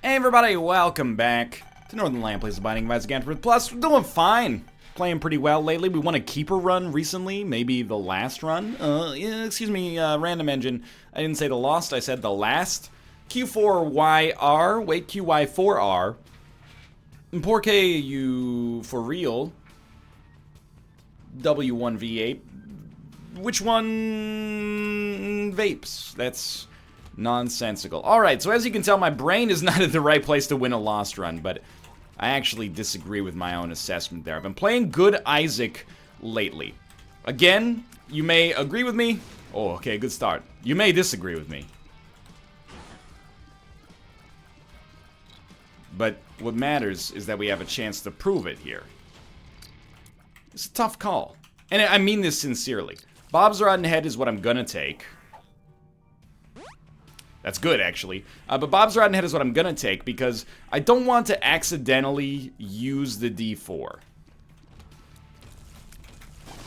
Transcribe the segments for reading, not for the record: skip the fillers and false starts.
Hey everybody, welcome back to Northernlion Plays the Binding of Isaac Afterbirth Plus. We're doing fine. Playing pretty well lately. We won a keeper run recently, maybe the last run. Random engine. I didn't say the lost, I said the last. Q4YR, wait, QY4R. And Porke, you for real. W1V8. Which one vapes? That's nonsensical. Alright, so as you can tell, my brain is not in the right place to win a lost run, but I actually disagree with my own assessment there. I've been playing good Isaac lately. Again, you may agree with me. Oh, okay, good start. You may disagree with me. But what matters is that we have a chance to prove it here. It's a tough call. And I mean this sincerely. Bob's Rotten Head is what I'm gonna take. That's good, actually. But Bob's Rotten Head is what I'm gonna take because I don't want to accidentally use the D4.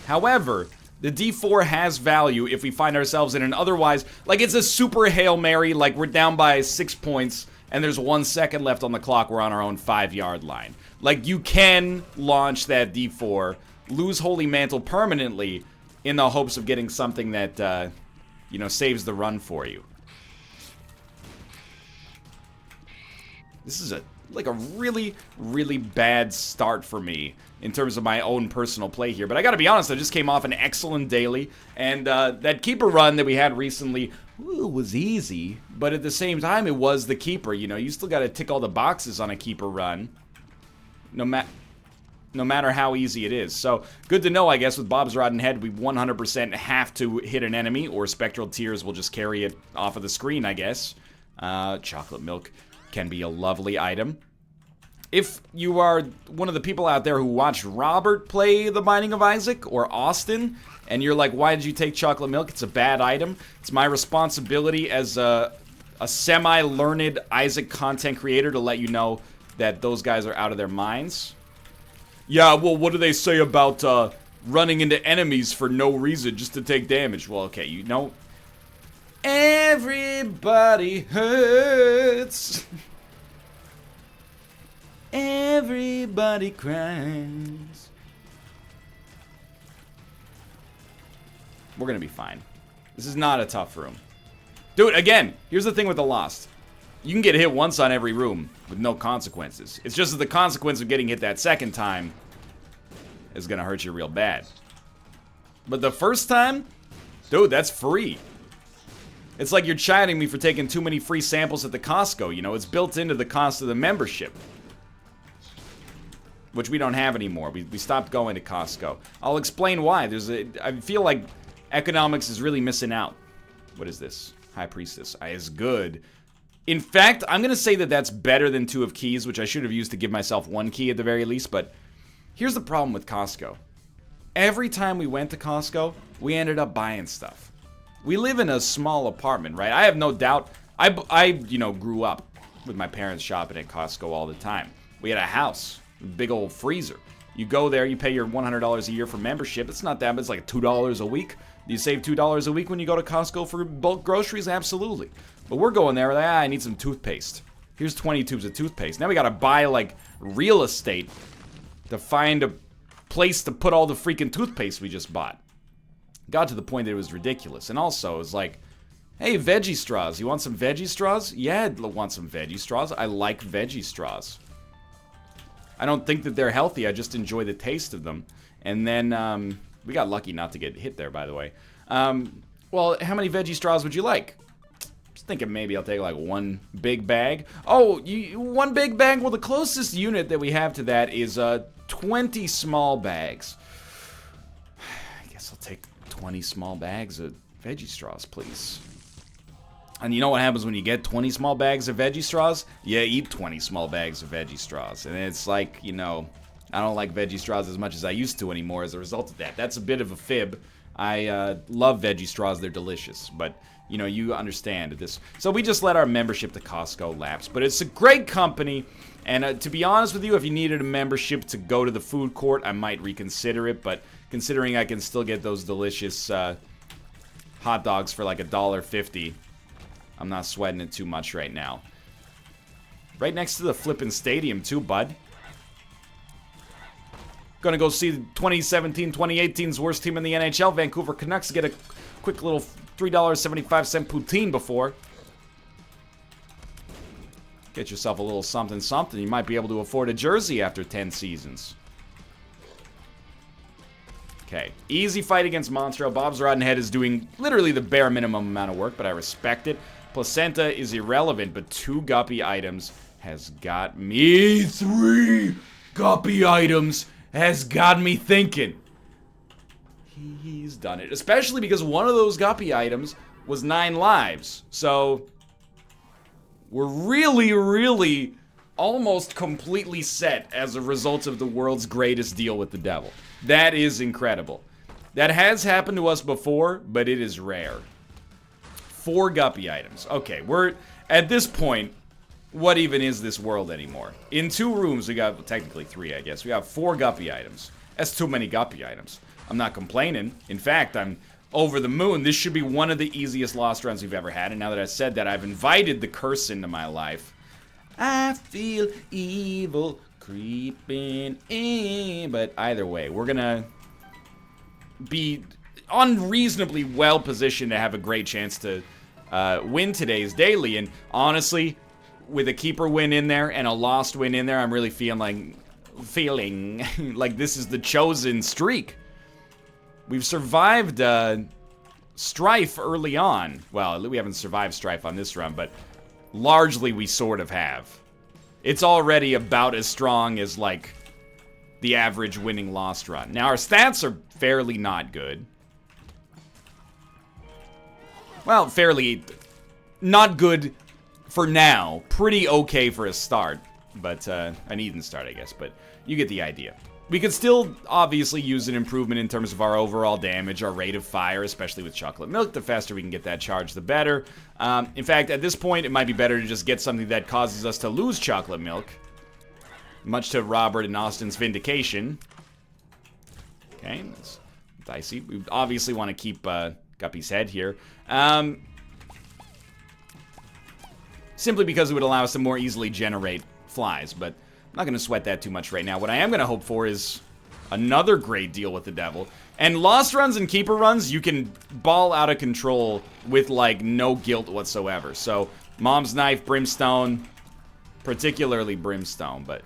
However, the D4 has value if we find ourselves in an otherwise... Like, it's a super Hail Mary, like we're down by 6 points and there's 1 second left on the clock, we're on our own 5-yard line. Like, you can launch that D4, lose Holy Mantle permanently in the hopes of getting something that, you know, saves the run for you. This is a really, really bad start for me in terms of my own personal play here. But I gotta be honest, I just came off an excellent daily. And that keeper run that we had recently was easy. But at the same time, it was the keeper. You know, you still gotta tick all the boxes on a keeper run. No matter how easy it is. So, good to know, I guess, with Bob's Rotten Head, we 100% have to hit an enemy. Or Spectral Tears will just carry it off of the screen, I guess. Chocolate milk can be a lovely item. If you are one of the people out there who watched Robert play The Binding of Isaac, or Austin, and you're like, why did you take chocolate milk? It's a bad item. It's my responsibility as a semi-learned Isaac content creator to let you know that those guys are out of their minds. Yeah, well, what do they say about running into enemies for no reason, just to take damage? Well, okay, you know... Everybody hurts. Everybody cries. We're gonna be fine. This is not a tough room. Dude, again, here's the thing with the Lost. You can get hit once on every room with no consequences. It's just that the consequence of getting hit that second time is gonna hurt you real bad. But the first time, dude, that's free. It's like you're chiding me for taking too many free samples at the Costco, you know? It's built into the cost of the membership. Which we don't have anymore. We stopped going to Costco. I'll explain why. I feel like economics is really missing out. What is this? High Priestess. Is good. In fact, I'm gonna say that that's better than 2 of keys, which I should have used to give myself 1 key at the very least, but here's the problem with Costco. Every time we went to Costco, we ended up buying stuff. We live in a small apartment, right? I have no doubt. I you know, grew up with my parents shopping at Costco all the time. We had a house, a big old freezer. You go there, you pay your $100 a year for membership. It's not that, but it's like $2 a week. Do you save $2 a week when you go to Costco for bulk groceries? Absolutely. But we're going there, like, I need some toothpaste. Here's 20 tubes of toothpaste. Now we gotta buy, like, real estate to find a place to put all the freaking toothpaste we just bought. Got to the point that it was ridiculous. And also, it was like, hey, veggie straws. You want some veggie straws? Yeah, I want some veggie straws. I like veggie straws. I don't think that they're healthy. I just enjoy the taste of them. And then, we got lucky not to get hit there, by the way. Well, how many veggie straws would you like? Just thinking maybe I'll take, like, 1 big bag. Oh, 1 big bag? Well, the closest unit that we have to that is, 20 small bags. I guess I'll take 20 small bags of veggie straws, please. And you know what happens when you get 20 small bags of veggie straws? You eat 20 small bags of veggie straws. And it's like, you know, I don't like veggie straws as much as I used to anymore as a result of that. That's a bit of a fib. I love veggie straws. They're delicious. But, you know, you understand this. So we just let our membership to Costco lapse. But it's a great company. And to be honest with you, if you needed a membership to go to the food court, I might reconsider it. But considering I can still get those delicious hot dogs for like $1.50, I'm not sweating it too much right now. Right next to the flippin' stadium, too, bud. Gonna go see 2017-2018's worst team in the NHL, Vancouver Canucks, get a quick little $3.75 poutine before. Get yourself a little something. You might be able to afford a jersey after 10 seasons. Okay, easy fight against Montreal. Bob's Rotten Head is doing literally the bare minimum amount of work, but I respect it. Placenta is irrelevant, but 2 Guppy items has got me. 3 Guppy items has got me thinking. He's done it. Especially because one of those Guppy items was 9 lives. So we're really almost completely set as a result of the world's greatest deal with the devil. That is incredible. That has happened to us before, but it is rare. 4 Guppy items. Okay, we're at this point, what even is this world anymore? In 2 rooms, we got, well, technically 3, I guess. We got 4 Guppy items. That's too many Guppy items. I'm not complaining. In fact, I'm over the moon. This should be one of the easiest Lost runs we've ever had. And now that I said that, I've invited the curse into my life. I feel evil creeping in. But either way, we're gonna be unreasonably well positioned to have a great chance to win today's daily. And honestly, with a keeper win in there and a lost win in there, I'm really feeling like this is the chosen streak. We've survived strife early on. Well, we haven't survived strife on this run, but largely we sort of have. It's already about as strong as, like, the average winning Lost run. Now, our stats are fairly not good. Well, fairly not good for now. Pretty okay for a start. But, an even start, I guess. But you get the idea. We could still, obviously, use an improvement in terms of our overall damage, our rate of fire, especially with chocolate milk. The faster we can get that charge, the better. In fact, at this point, it might be better to just get something that causes us to lose chocolate milk. Much to Robert and Austin's vindication. Okay, that's dicey. We obviously want to keep Guppy's head here. Simply because it would allow us to more easily generate flies, but I'm not going to sweat that too much right now. What I am going to hope for is another great deal with the devil. And Lost runs and Keeper runs, you can ball out of control with, like, no guilt whatsoever. So, Mom's Knife, Brimstone, particularly Brimstone, but...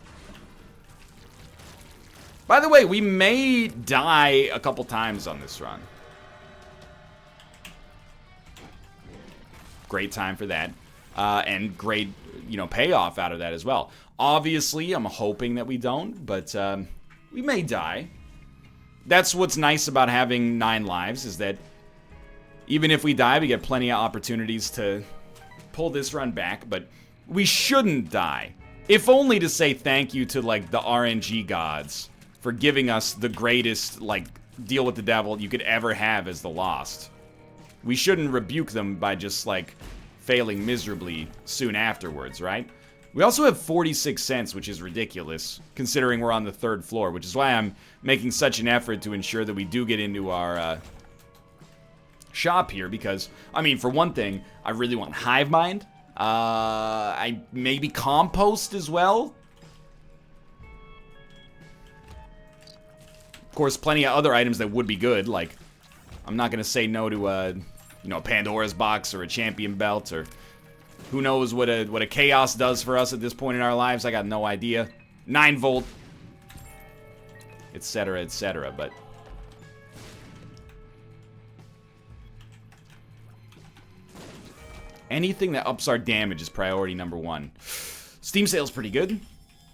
By the way, we may die a couple times on this run. Great time for that. And great, you know, payoff out of that as well. Obviously, I'm hoping that we don't, but we may die. That's what's nice about having 9 lives, is that even if we die, we get plenty of opportunities to pull this run back, but we shouldn't die. If only to say thank you to, like, the RNG gods for giving us the greatest, like, deal with the devil you could ever have as the Lost. We shouldn't rebuke them by just, like, failing miserably soon afterwards, right? We also have 46 cents, which is ridiculous, considering we're on the 3rd floor, which is why I'm making such an effort to ensure that we do get into our shop here, because, I mean, for one thing, I really want Hive Mind. I maybe Compost as well. Of course, plenty of other items that would be good, like, I'm not going to say no to, you know, a Pandora's Box or a Champion Belt, or who knows what a Chaos does for us at this point in our lives. I got no idea. 9 volt, etc., but... anything that ups our damage is priority number 1. Steam sale's pretty good.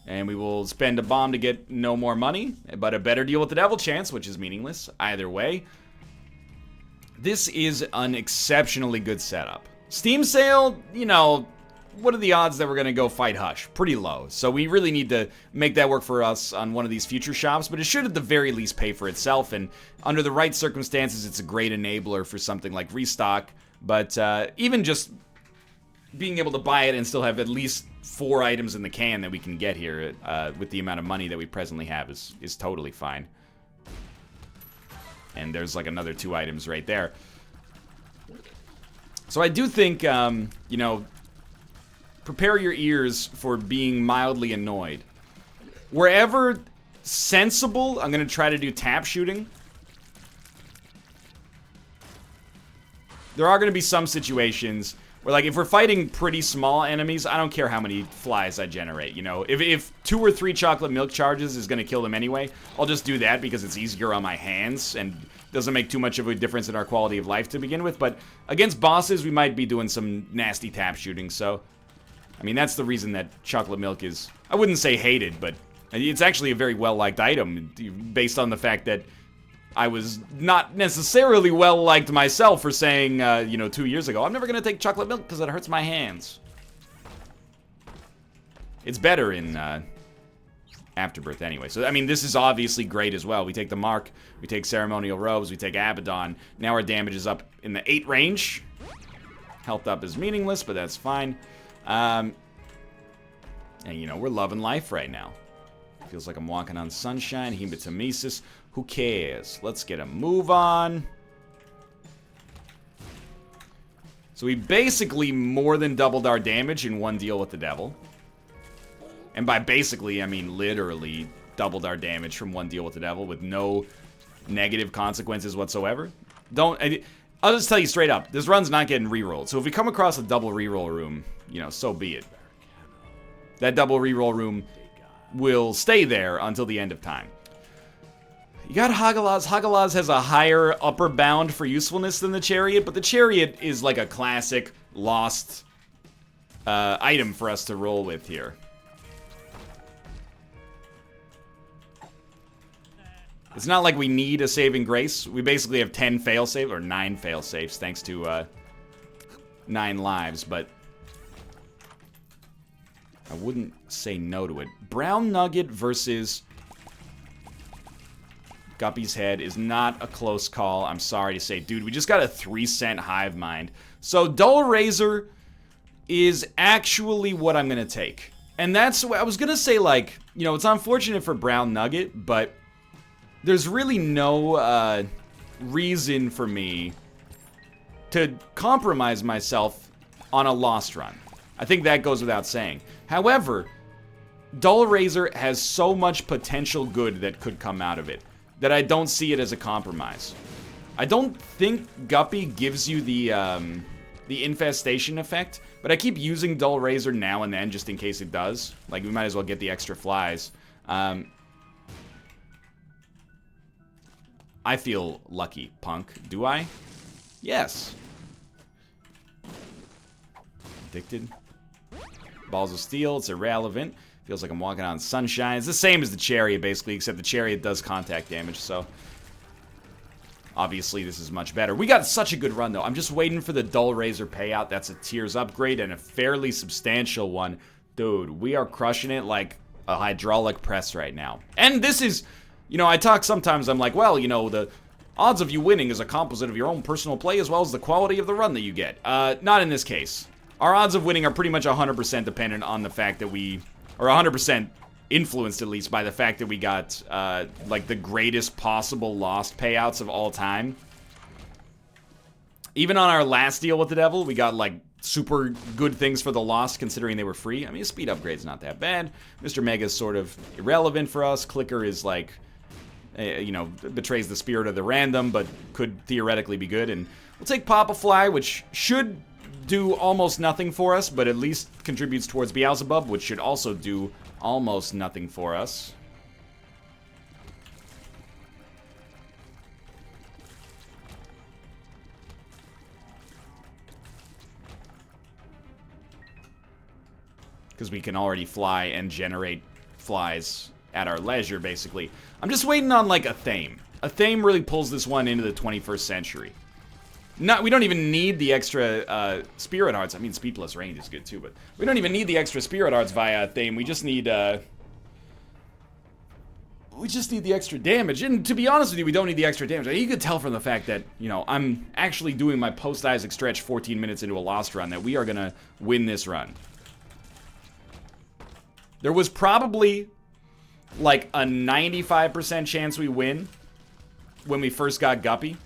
And we will spend a bomb to get no more money, but a better deal with the devil chance, which is meaningless. Either way, this is an exceptionally good setup. Steam sale, you know, what are the odds that we're going to go fight Hush? Pretty low. So we really need to make that work for us on one of these future shops, but it should at the very least pay for itself, and under the right circumstances, it's a great enabler for something like Restock. But even just being able to buy it and still have at least 4 items in the can that we can get here with the amount of money that we presently have is totally fine. And there's like another 2 items right there. So I do think, you know, prepare your ears for being mildly annoyed. Wherever sensible, I'm going to try to do tap shooting. There are going to be some situations where, like, if we're fighting pretty small enemies, I don't care how many flies I generate, you know? If 2 or 3 chocolate milk charges is going to kill them anyway, I'll just do that because it's easier on my hands and doesn't make too much of a difference in our quality of life to begin with. But against bosses, we might be doing some nasty tap shooting, so... I mean, that's the reason that chocolate milk is... I wouldn't say hated, but it's actually a very well-liked item based on the fact that I was not necessarily well-liked myself for saying, you know, 2 years ago, I'm never going to take chocolate milk because it hurts my hands. It's better in Afterbirth anyway. So, I mean, this is obviously great as well. We take the Mark, we take Ceremonial Robes, we take Abaddon. Now our damage is up in the 8 range. Health up is meaningless, but that's fine. And, you know, we're loving life right now. Feels like I'm walking on sunshine. Hematemesis. Who cares? Let's get a move on. So we basically more than doubled our damage in one deal with the devil. And by basically, I mean literally doubled our damage from one deal with the devil with no negative consequences whatsoever. I'll just tell you straight up, this run's not getting rerolled. So if we come across a double reroll room, you know, so be it. That double reroll room will stay there until the end of time. You got Hagalaz. Hagalaz has a higher upper bound for usefulness than the Chariot, but the Chariot is like a classic Lost item for us to roll with here. It's not like we need a saving grace. We basically have 10 fail-saves, or 9 fail-safes, thanks to 9 lives, but I wouldn't say no to it. Brown Nugget versus Guppy's Head is not a close call, I'm sorry to say. Dude, we just got a 3-cent hive mind. So Dull Razor is actually what I'm going to take. And that's what I was going to say, like, you know, it's unfortunate for Brown Nugget, but there's really no reason for me to compromise myself on a Lost run. I think that goes without saying. However, Dull Razor has so much potential good that could come out of it that I don't see it as a compromise. I don't think Guppy gives you the infestation effect, but I keep using Dull Razor now and then just in case it does. Like, we might as well get the extra flies. I feel lucky, punk. Do I? Yes. Addicted. Balls of Steel, it's irrelevant. Feels like I'm walking on sunshine. It's the same as the Chariot, basically, except the Chariot does contact damage, so... obviously, this is much better. We got such a good run, though. I'm just waiting for the Dull Razor payout. That's a Tears upgrade and a fairly substantial one. Dude, we are crushing it like a hydraulic press right now. And this is... you know, I talk sometimes, I'm like, well, you know, the odds of you winning is a composite of your own personal play as well as the quality of the run that you get. Not in this case. Our odds of winning are pretty much 100% dependent on the fact that we... or 100% influenced, at least, by the fact that we got, like, the greatest possible Lost payouts of all time. Even on our last deal with the devil, we got, like, super good things for the Lost, considering they were free. I mean, a speed upgrade's not that bad. Mr. Mega's sort of irrelevant for us. Clicker is, like... you know, betrays the spirit of the random, but could theoretically be good. And we'll take Papa Fly, which should do almost nothing for us, but at least contributes towards Beelzebub, which should also do almost nothing for us. Because we can already fly and generate flies at our leisure, basically. I'm just waiting on, like, a Thame. A Thame really pulls this one into the 21st century. We don't even need the extra Spirit Hearts. I mean, Speed plus Range is good, too, but we don't even need the extra Spirit Hearts via Thame. We just need the extra damage. And to be honest with you, we don't need the extra damage. You could tell from the fact that, you know, I'm actually doing my post-Isaac stretch 14 minutes into a Lost run that we are going to win this run. There was probably... like a 95% chance we win when we first got Guppy.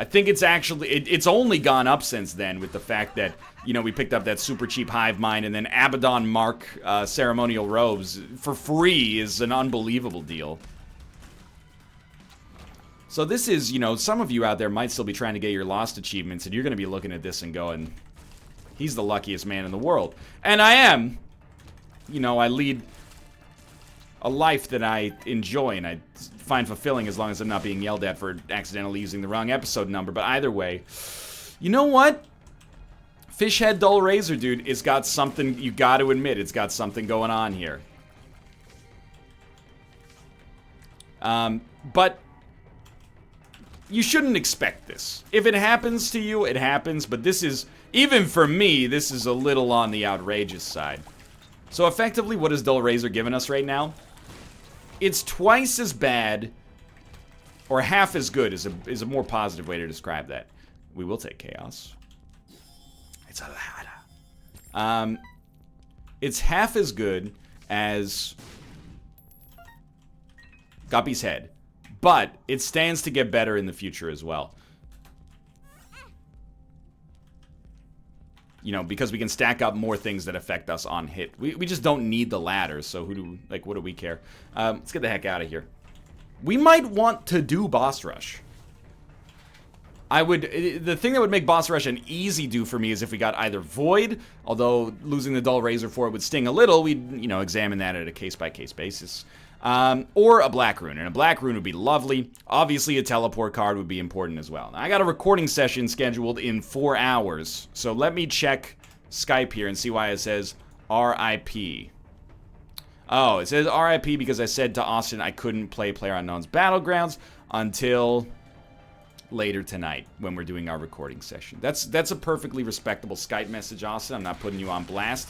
I think it's actually, it's only gone up since then with the fact that, you know, we picked up that super cheap hive mind, and then Abaddon Mark ceremonial robes for free is an unbelievable deal. So this is, you know, some of you out there might still be trying to get your Lost achievements, and you're going to be looking at this and going, he's the luckiest man in the world. And I am. You know, I lead a life that I enjoy and I find fulfilling as long as I'm not being yelled at for accidentally using the wrong episode number. But either way, you know what? Fishhead Dull Razor, dude, it's got something, you got to admit, it's got something going on here. But you shouldn't expect this. If it happens to you, it happens. But this is, even for me, this is a little on the outrageous side. So effectively, what is Dull Razor giving us right now? It's twice as bad, or half as good is a more positive way to describe that. We will take Chaos. It's a ladder. It's half as good as Guppy's head, but it stands to get better in the future as well. You know, because we can stack up more things that affect us on hit. We just don't need the ladder, so who do, like, what do we care? Let's get the heck out of here. We might want to do Boss Rush. The thing that would make Boss Rush an easy do for me is if we got either Void, although losing the Dull Razor for it would sting a little, we'd, you know, examine that at a case-by-case basis. Or a Black Rune, and a Black Rune would be lovely. Obviously, a teleport card would be important as well. Now, I got a recording session scheduled in 4 hours, so let me check Skype here and see why it says RIP. Oh, it says RIP because I said to Austin I couldn't play PlayerUnknown's Battlegrounds until later tonight when we're doing our recording session. That's a perfectly respectable Skype message, Austin. I'm not putting you on blast.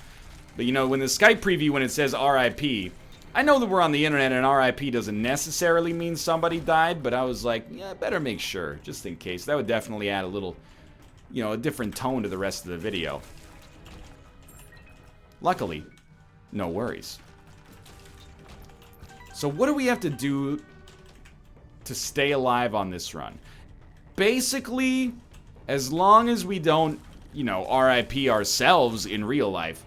But, you know, when the Skype preview, when it says RIP... I know that we're on the internet and RIP doesn't necessarily mean somebody died, but I was like, yeah, better make sure, just in case. That would definitely add a little, you know, a different tone to the rest of the video. Luckily, no worries. So what do we have to do to stay alive on this run? Basically, as long as we don't, you know, RIP ourselves in real life,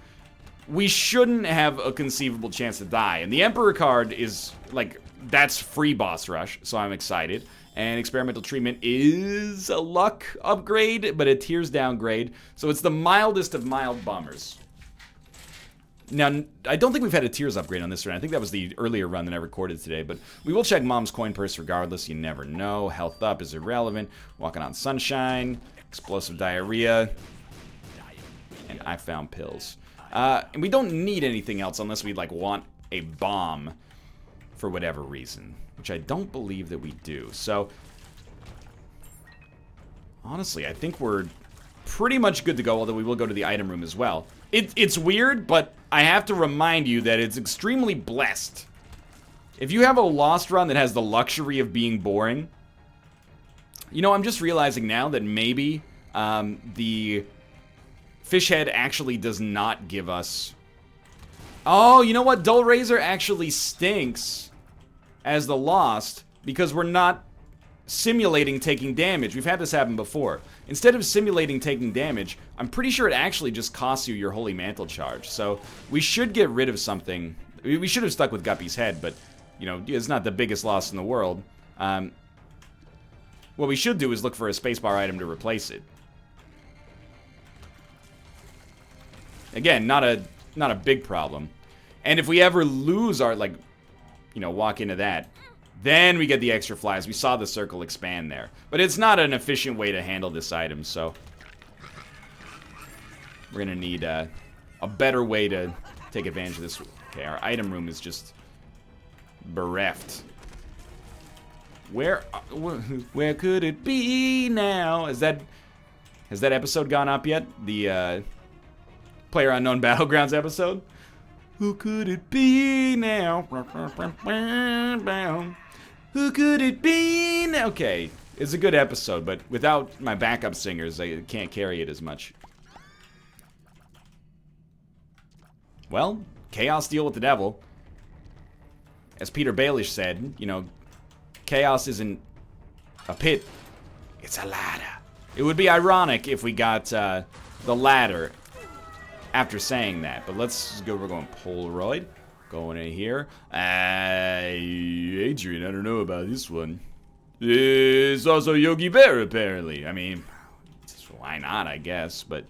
we shouldn't have a conceivable chance to die. And the Emperor card is, like, that's free Boss Rush, so I'm excited. And Experimental Treatment is a luck upgrade, but a tears downgrade. So it's the mildest of mild bummers. Now, I don't think we've had a tears upgrade on this run. I think that was the earlier run that I recorded today. But we will check Mom's Coin Purse regardless. You never know. Health up is irrelevant. Walking on Sunshine. Explosive Diarrhea. And I found pills. And we don't need anything else unless we, like, want a bomb for whatever reason. Which I don't believe that we do. So, honestly, I think we're pretty much good to go, although we will go to the item room as well. It's weird, but I have to remind you that it's extremely blessed. If you have a Lost run that has the luxury of being boring, you know, I'm just realizing now that maybe the Fishhead actually does not give us... Oh, you know what? Dull Razor actually stinks as the Lost because we're not simulating taking damage. We've had this happen before. Instead of simulating taking damage, I'm pretty sure it actually just costs you your Holy Mantle charge. So we should get rid of something. We should have stuck with Guppy's head, but, you know, it's not the biggest loss in the world. What we should do is look for a spacebar item to replace it. Again, not a big problem. And if we ever lose our, like, you know, walk into that, then we get the extra flies. We saw the circle expand there. But it's not an efficient way to handle this item, so we're gonna need a better way to take advantage of this. Okay, our item room is just bereft. Where could it be now? Has that episode gone up yet? The PlayerUnknown Battlegrounds episode? Who could it be now? Who could it be now? Okay, it's a good episode, but without my backup singers, I can't carry it as much. Well, chaos deal with the devil. As Peter Baelish said, you know, chaos isn't a pit. It's a ladder. It would be ironic if we got the ladder after saying that. But let's go. We're going Polaroid. Going in here. Adrian, I don't know about this one. It's also Yogi Bear, apparently. I mean, why not, I guess, but...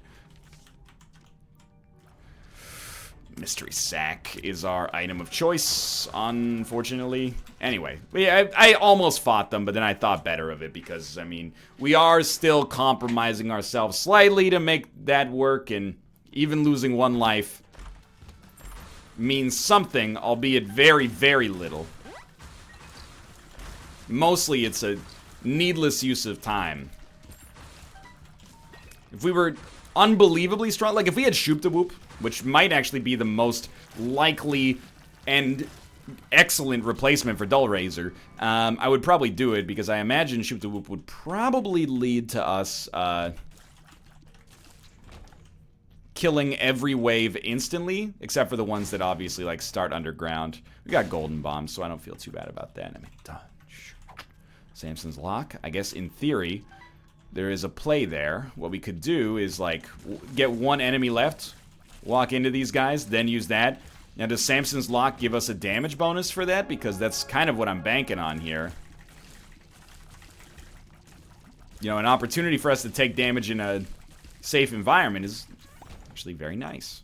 Mystery sack is our item of choice, unfortunately. Anyway, I almost fought them, but then I thought better of it because, I mean, we are still compromising ourselves slightly to make that work, and even losing one life means something, albeit very, very little. Mostly, it's a needless use of time. If we were unbelievably strong, like if we had Shoop-da-Whoop, which might actually be the most likely and excellent replacement for Dull Razor, I would probably do it because I imagine Shoop-da-Whoop would probably lead to us killing every wave instantly, except for the ones that obviously like start underground. We got Golden Bombs, so I don't feel too bad about that. I mean, Samson's Lock. I guess in theory, there is a play there. What we could do is like get one enemy left, walk into these guys, then use that. Now, does Samson's Lock give us a damage bonus for that? Because that's kind of what I'm banking on here. You know, an opportunity for us to take damage in a safe environment is actually very nice.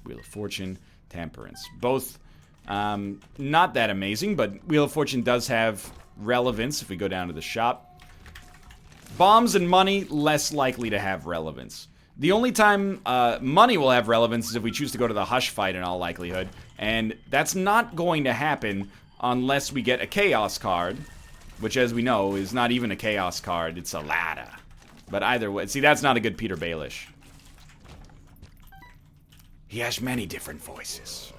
Wheel of Fortune, Temperance. Both not that amazing, but Wheel of Fortune does have relevance if we go down to the shop. Bombs and money, less likely to have relevance. The only time money will have relevance is if we choose to go to the Hush fight in all likelihood, and that's not going to happen unless we get a Chaos card, which as we know is not even a Chaos card, it's a ladder. But either way, see, that's not a good Peter Baelish. He has many different voices.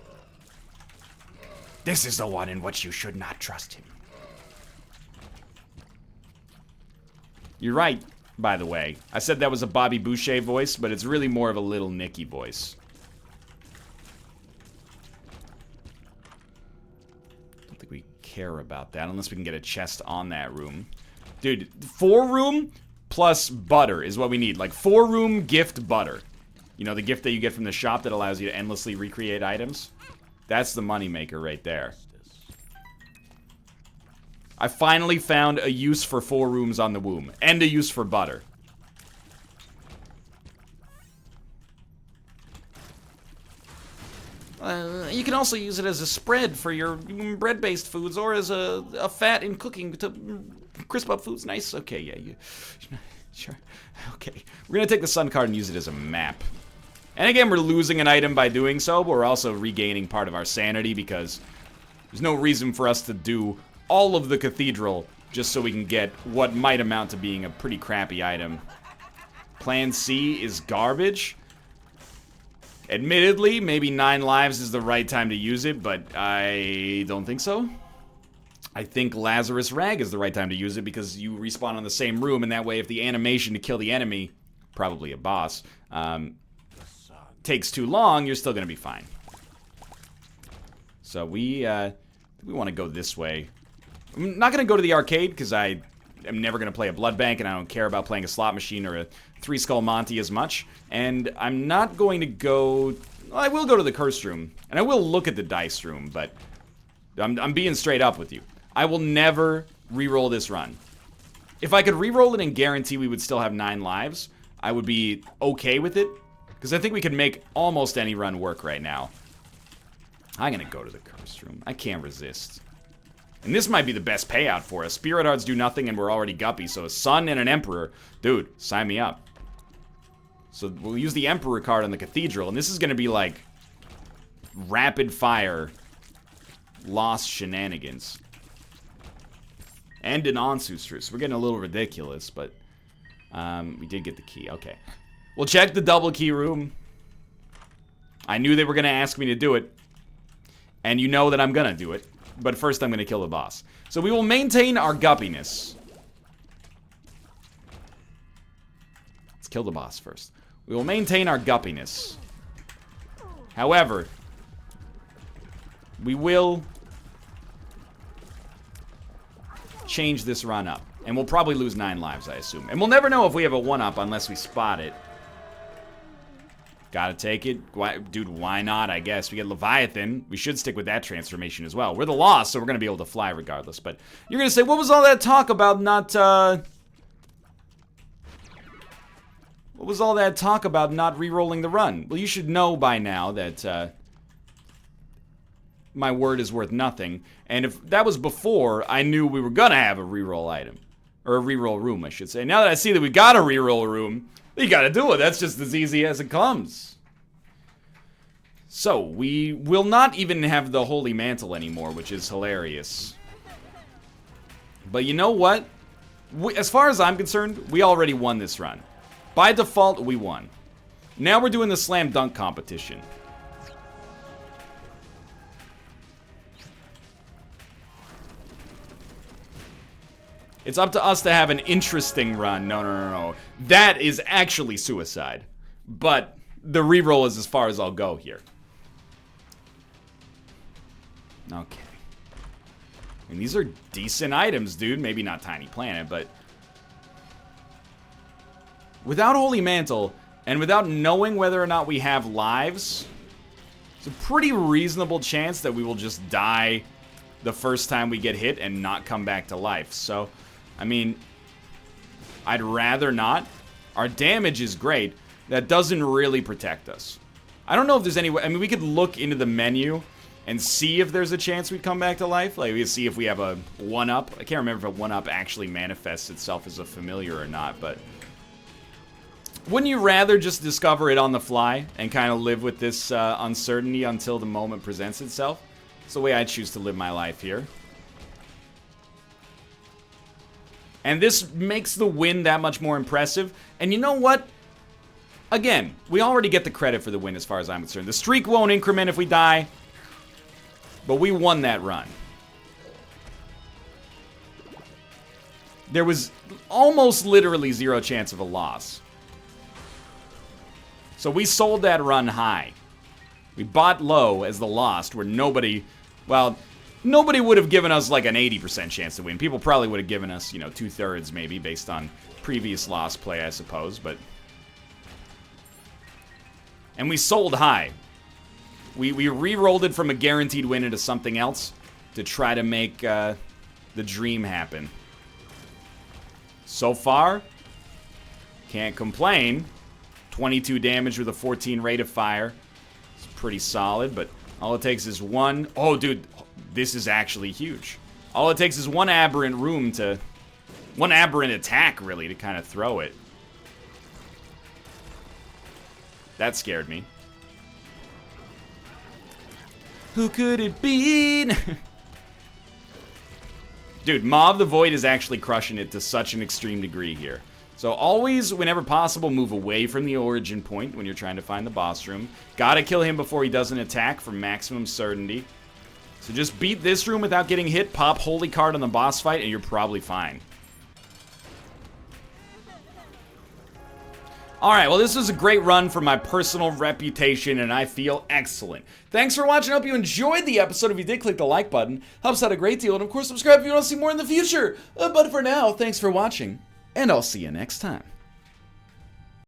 This is the one in which you should not trust him. You're right, by the way. I said that was a Bobby Boucher voice, but it's really more of a Little Nicky voice. I don't think we care about that unless we can get a chest on that room. Dude, 4-room plus butter is what we need. Like, 4-room gift butter. You know, the gift that you get from the shop that allows you to endlessly recreate items? That's the moneymaker right there. I finally found a use for 4 rooms on the womb. And a use for butter. You can also use it as a spread for your bread-based foods, or as a fat in cooking to crisp up foods. Nice. Okay, yeah. Sure. Okay. We're going to take the sun card and use it as a map. And again, we're losing an item by doing so, but we're also regaining part of our sanity because there's no reason for us to do all of the Cathedral just so we can get what might amount to being a pretty crappy item. Plan C is garbage. Admittedly, maybe 9 lives is the right time to use it, but I don't think so. I think Lazarus Rag is the right time to use it because you respawn on the same room, and that way if the animation to kill the enemy, probably a boss, takes too long, you're still going to be fine. So we want to go this way. I'm not going to go to the arcade because I am never going to play a blood bank and I don't care about playing a slot machine or a 3-skull Monty as much. And I'm not going to go... Well, I will go to the curse room and I will look at the dice room, but I'm being straight up with you. I will never re-roll this run. If I could re-roll it and guarantee we would still have 9 lives, I would be okay with it. Because I think we can make almost any run work right now. I'm going to go to the curse room. I can't resist. And this might be the best payout for us. Spirit Hearts do nothing and we're already Guppy. So a Sun and an Emperor. Dude, sign me up. So we'll use the Emperor card on the Cathedral. And this is going to be like rapid fire Lost shenanigans. And an Ancestress. We're getting a little ridiculous, but we did get the key. Okay. We'll check the double key room. I knew they were going to ask me to do it. And you know that I'm going to do it. But first I'm going to kill the boss. So we will maintain our guppiness. Let's kill the boss first. We will maintain our guppiness. However, we will change this run up. And we'll probably lose 9 lives, I assume. And we'll never know if we have a 1-up unless we spot it. Gotta take it. Dude, why not, I guess. We get Leviathan. We should stick with that transformation as well. We're the Lost, so we're gonna be able to fly regardless. But you're gonna say, what was all that talk about not, What was all that talk about not re-rolling the run? Well, you should know by now that, my word is worth nothing. And if that was before, I knew we were gonna have a reroll item. Or a reroll room, I should say. Now that I see that we got a reroll room, you gotta do it. That's just as easy as it comes. So, we will not even have the Holy Mantle anymore, which is hilarious. But you know what? As far as I'm concerned, we already won this run. By default, we won. Now we're doing the slam dunk competition. It's up to us to have an interesting run. No. That is actually suicide. But the reroll is as far as I'll go here. Okay. And these are decent items, dude. Maybe not Tiny Planet, but... without Holy Mantle, and without knowing whether or not we have lives, it's a pretty reasonable chance that we will just die the first time we get hit and not come back to life. So... I mean, I'd rather not. Our damage is great. That doesn't really protect us. I don't know if there's any way. I mean, we could look into the menu and see if there's a chance we'd come back to life. Like, we could see if we have a 1-up. I can't remember if a 1-up actually manifests itself as a familiar or not, but... wouldn't you rather just discover it on the fly and kind of live with this uncertainty until the moment presents itself? It's the way I choose to live my life here. And this makes the win that much more impressive. And you know what? Again, we already get the credit for the win as far as I'm concerned. The streak won't increment if we die. But we won that run. There was almost literally 0 chance of a loss. So we sold that run high. We bought low as the Lost, where nobody... well... nobody would have given us like an 80% chance to win. People probably would have given us, you know, 2/3 maybe based on previous Lost play, I suppose, but... and we sold high. We re-rolled it from a guaranteed win into something else to try to make the dream happen. So far, can't complain. 22 damage with a 14 rate of fire. It's pretty solid, but all it takes is one... oh, dude... this is actually huge. All it takes is one aberrant room to... one aberrant attack, really, to kind of throw it. That scared me. Who could it be? Dude, Maw of the Void is actually crushing it to such an extreme degree here. So always, whenever possible, move away from the origin point when you're trying to find the boss room. Gotta kill him before he does an attack for maximum certainty. So just beat this room without getting hit, pop Holy Card on the boss fight, and you're probably fine. Alright, well this was a great run for my personal reputation, and I feel excellent. Thanks for watching, I hope you enjoyed the episode. If you did, click the like button. Helps out a great deal, and of course subscribe if you want to see more in the future. But for now, thanks for watching, and I'll see you next time.